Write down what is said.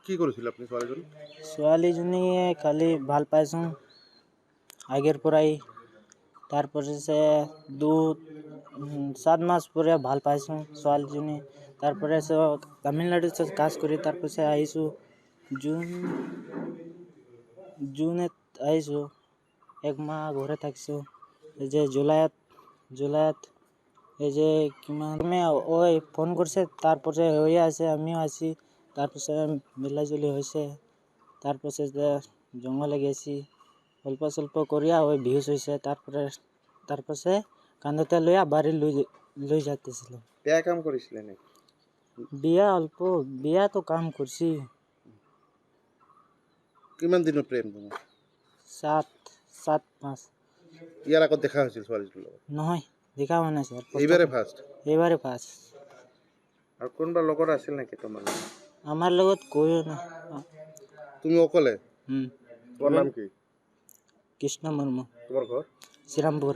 কি কৰিছিল আপুনি ছোৱালীজন? ছোৱালীজনীয়ে কালি ভাল পাইছোঁ আগেৰ পৰাই তাৰপৰে সে 7 মাস পৰে ভাল পাইছোঁ ছোৱালীজনী তাৰপৰে সে তামিলনাডুত কাজ কৰি তাৰপৰে সে আহিছোঁ জুনত আহিছোঁ 1 মাহ ঘৰে থাকিছোঁ এই যে জুলাইত এই যে কিমান ওই ফোন করছে তারপরে হয়ে আছে আমিও আছি তারপরে মিলাজুলি হয়েছে তারপরে জঙ্গলে গেছি অল্প স্বল্প করিয়া ওই ভিউজ হয়েছে তারপরে কান্দতে লইয়া বাড়ি লই যাইতেছিল বেয়া কাম কৰিছিলে নে? বিয়া তো কাম কৰছি কিমান দিনৰ প্ৰেম তোমাৰ? 7 মাস ইয়াৰ আগত দেখা হৈছিল ছোৱালীটোৰ লগত? নহয় দেখা হোৱা নাই স্যাৰ এইবাৰে ফাৰ্ষ্ট? আৰু কোনোবা লগত আছিল নেকি তোমাৰ? আমাৰ লগত কইও না তুমি অকলে? তোমাৰ নাম কি? কৃষ্ণ মুৰ্মু তোমাৰ ঘৰ? শ্ৰীৰামপুৰ